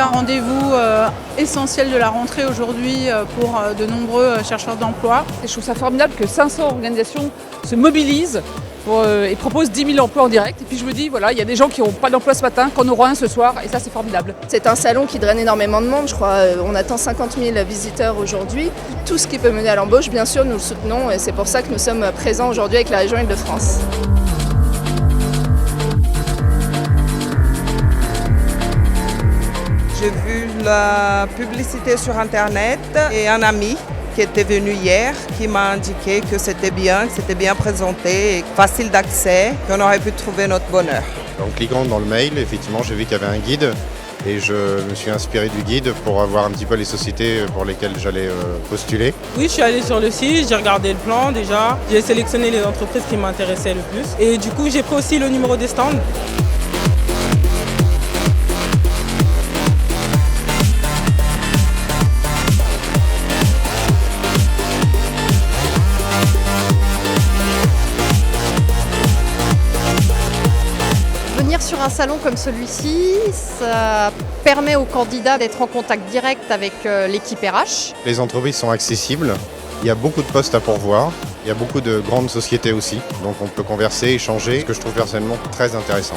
un rendez-vous essentiel de la rentrée aujourd'hui pour de nombreux chercheurs d'emploi. Et je trouve ça formidable que 500 organisations se mobilisent et proposent 10 000 emplois en direct. Et puis je me dis, voilà, il y a des gens qui n'ont pas d'emploi ce matin, qui en auront un ce soir, et ça c'est formidable. C'est un salon qui draine énormément de monde, je crois. On attend 50 000 visiteurs aujourd'hui. Tout ce qui peut mener à l'embauche, bien sûr, nous le soutenons, et c'est pour ça que nous sommes présents aujourd'hui avec la région Île-de-France. J'ai vu la publicité sur Internet et un ami qui était venu hier qui m'a indiqué que c'était bien présenté, et facile d'accès, qu'on aurait pu trouver notre bonheur. En cliquant dans le mail, effectivement, j'ai vu qu'il y avait un guide et je me suis inspiré du guide pour voir un petit peu les sociétés pour lesquelles j'allais postuler. Oui, je suis allée sur le site, j'ai regardé le plan déjà, j'ai sélectionné les entreprises qui m'intéressaient le plus et du coup j'ai pris aussi le numéro des stands. Venir sur un salon comme celui-ci, ça permet aux candidats d'être en contact direct avec l'équipe RH. Les entreprises sont accessibles, il y a beaucoup de postes à pourvoir, il y a beaucoup de grandes sociétés aussi, donc on peut converser, échanger, ce que je trouve personnellement très intéressant.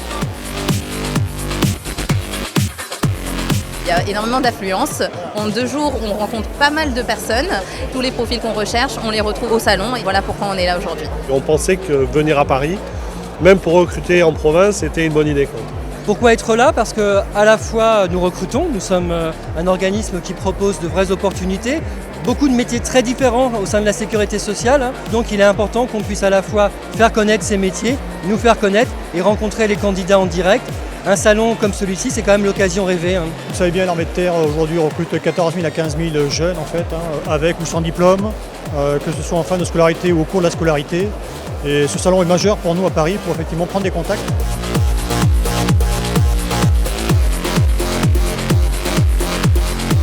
Il y a énormément d'affluence. En 2 jours, on rencontre pas mal de personnes. Tous les profils qu'on recherche, on les retrouve au salon et voilà pourquoi on est là aujourd'hui. On pensait que venir à Paris, même pour recruter en province, c'était une bonne idée. Pourquoi être là? Parce que à la fois nous recrutons, nous sommes un organisme qui propose de vraies opportunités, beaucoup de métiers très différents au sein de la sécurité sociale. Donc il est important qu'on puisse à la fois faire connaître ces métiers, nous faire connaître et rencontrer les candidats en direct. Un salon comme celui-ci, c'est quand même l'occasion rêvée. Vous savez bien, l'armée de terre aujourd'hui recrute 14 000 à 15 000 jeunes en fait, avec ou sans diplôme, que ce soit en fin de scolarité ou au cours de la scolarité. Et ce salon est majeur pour nous à Paris pour effectivement prendre des contacts.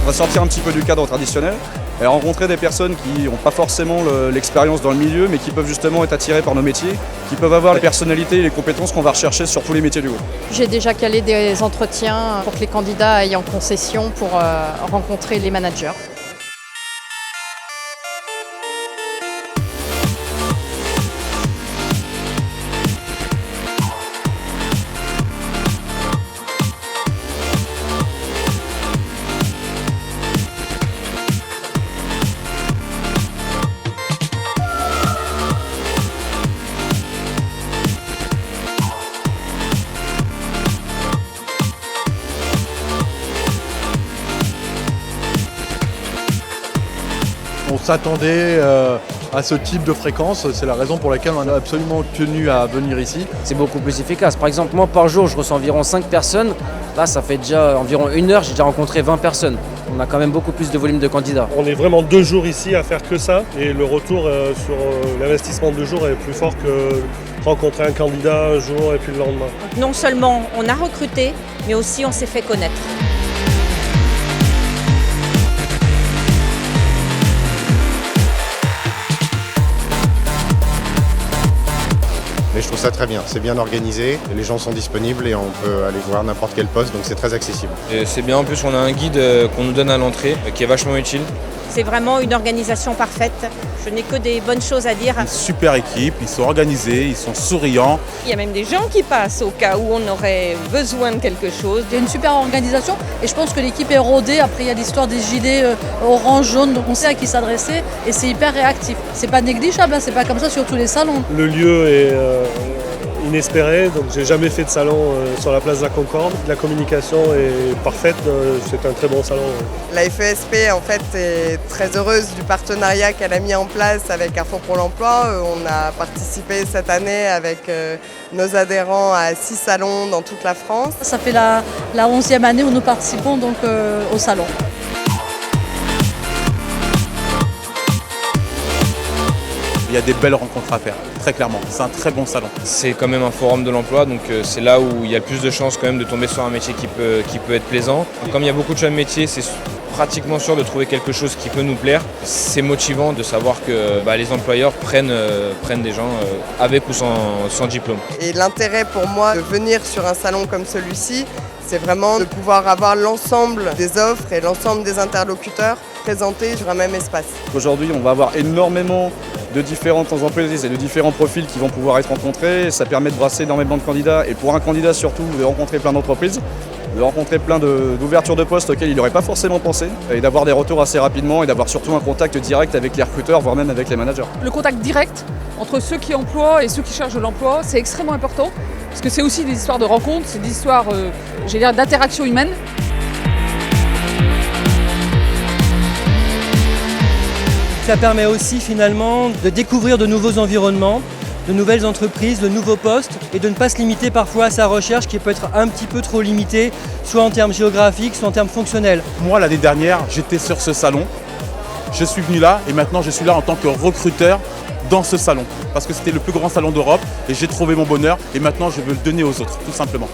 On va sortir un petit peu du cadre traditionnel et rencontrer des personnes qui n'ont pas forcément l'expérience dans le milieu, mais qui peuvent justement être attirées par nos métiers, qui peuvent avoir les personnalités et les compétences qu'on va rechercher sur tous les métiers du groupe. J'ai déjà calé des entretiens pour que les candidats aillent en concession pour rencontrer les managers. On s'attendait à ce type de fréquence, c'est la raison pour laquelle on a absolument tenu à venir ici. C'est beaucoup plus efficace. Par exemple, moi par jour, je reçois environ 5 personnes. Là, ça fait déjà environ 1 heure, j'ai déjà rencontré 20 personnes. On a quand même beaucoup plus de volume de candidats. On est vraiment 2 jours ici à faire que ça et le retour sur l'investissement de 2 jours est plus fort que rencontrer un candidat un jour et puis le lendemain. Non seulement on a recruté, mais aussi on s'est fait connaître. Mais je trouve ça très bien, c'est bien organisé, les gens sont disponibles et on peut aller voir n'importe quel poste, donc c'est très accessible. C'est bien, en plus on a un guide qu'on nous donne à l'entrée qui est vachement utile. C'est vraiment une organisation parfaite. Je n'ai que des bonnes choses à dire. Une super équipe, ils sont organisés, ils sont souriants. Il y a même des gens qui passent au cas où on aurait besoin de quelque chose. Il y a une super organisation et je pense que l'équipe est rodée. Après, il y a l'histoire des gilets orange, jaune, donc on sait à qui s'adresser et c'est hyper réactif. C'est pas négligeable, c'est pas comme ça sur tous les salons. Le lieu est inespéré, donc j'ai jamais fait de salon sur la place de la Concorde. La communication est parfaite, c'est un très bon salon. La FESP en fait est très heureuse du partenariat qu'elle a mis en place avec Carrefour pour l'emploi. On a participé cette année avec nos adhérents à 6 salons dans toute la France. Ça fait la 11e année où nous participons donc au salon. Il y a des belles rencontres à faire, très clairement. C'est un très bon salon. C'est quand même un forum de l'emploi, donc c'est là où il y a le plus de chances quand même de tomber sur un métier qui peut être plaisant. Comme il y a beaucoup de choix de métiers, c'est pratiquement sûr de trouver quelque chose qui peut nous plaire. C'est motivant de savoir que les employeurs prennent des gens avec ou sans diplôme. Et l'intérêt pour moi de venir sur un salon comme celui-ci, C'est vraiment de pouvoir avoir l'ensemble des offres et l'ensemble des interlocuteurs présentés sur un même espace. Aujourd'hui, on va avoir énormément de différentes entreprises et de différents profils qui vont pouvoir être rencontrés. Ça permet de brasser énormément de candidats et pour un candidat surtout de rencontrer plein d'entreprises, de rencontrer plein d'ouvertures de postes auxquelles il n'aurait pas forcément pensé et d'avoir des retours assez rapidement et d'avoir surtout un contact direct avec les recruteurs, voire même avec les managers. Le contact direct entre ceux qui emploient et ceux qui cherchent de l'emploi, c'est extrêmement important parce que c'est aussi des histoires de rencontres, c'est des histoires d'interaction humaine. Ça permet aussi finalement de découvrir de nouveaux environnements, de nouvelles entreprises, de nouveaux postes et de ne pas se limiter parfois à sa recherche qui peut être un petit peu trop limitée, soit en termes géographiques, soit en termes fonctionnels. Moi, l'année dernière, j'étais sur ce salon. Je suis venu là et maintenant je suis là en tant que recruteur dans ce salon. Parce que c'était le plus grand salon d'Europe et j'ai trouvé mon bonheur et maintenant je veux le donner aux autres, tout simplement.